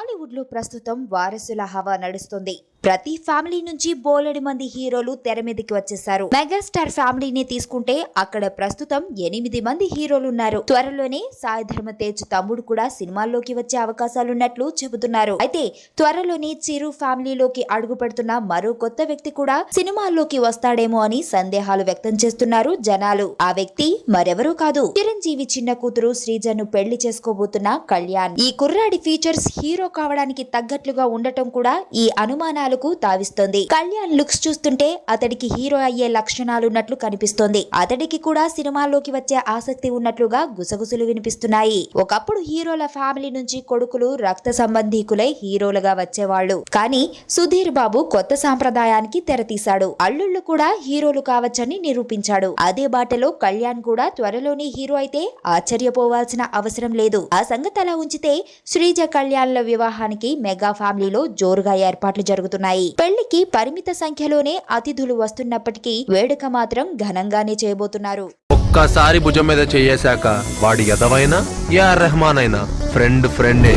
టాలీవుడ్ లో ప్రస్తుతం వారసుల హవా నడుస్తుంది. ప్రతి ఫ్యామిలీ నుంచి బోలెడు మంది హీరోలు తెర మీదకి వచ్చేసారు. మెగాస్టార్ ఫ్యామిలీని తీసుకుంటే అక్కడ ప్రస్తుతం 8 మంది హీరోలు ఉన్నారు. త్వరలోనే సాయి ధర్మ తేజ్ తమ్ముడు కూడా సినిమాల్లోకి వచ్చే అవకాశాలున్నట్లు చెబుతున్నారు. అయితే త్వరలోనే చిరు ఫ్యామిలీలోకి అడుగు పెడుతున్న మరో కొత్త వ్యక్తి కూడా సినిమాల్లోకి వస్తాడేమో అని సందేహాలు వ్యక్తం చేస్తున్నారు జనాలు. ఆ వ్యక్తి మరెవరూ కాదు, చిరంజీవి చిన్న కూతురు శ్రీజను పెళ్లి చేసుకోబోతున్న కళ్యాణ్. ఈ కుర్రాడి ఫీచర్స్ హీరో కావడానికి తగ్గట్లుగా ఉండటం కూడా ఈ అనుమానాలకు తావిస్తోంది. కళ్యాణ్ లుక్స్ చూస్తుంటే అతడికి హీరో అయ్యే లక్షణాలున్నట్లు కనిపిస్తోంది. అతడికి కూడా సినిమాల్లోకి వచ్చే ఆసక్తి ఉన్నట్లుగా గుసగుసలు వినిపిస్తున్నాయి. ఒకప్పుడు హీరోల ఫ్యామిలీ నుంచి కొడుకులు రక్త సంబంధీకులై హీరోలుగా వచ్చేవాళ్లు. కానీ సుధీర్ బాబు కొత్త సాంప్రదాయానికి తెరతీశాడు. అల్లుళ్లు కూడా హీరోలు కావచ్చని నిరూపించాడు. అదే బాటలో కళ్యాణ్ కూడా త్వరలోనే హీరో అయితే ఆశ్చర్యపోవాల్సిన అవసరం లేదు. ఆ సంగతి అలా ఉంచితే శ్రీజ కళ్యాణ్ల వివాహానికి మెగా ఫ్యామిలీలో జోరుగా ఏర్పాట్లు జరుగుతున్నాయి. పెళ్లికి పరిమిత సంఖ్యలోనే అతిథులు వస్తున్నప్పటికీ వేడుక మాత్రం ఘనంగానే చేయబోతున్నారు. ఒక్కసారి భుజం మీద చేయేశాక వాడి ఎదవైనా ఏఆర్ రెహమాన్ అయినా ఫ్రెండే.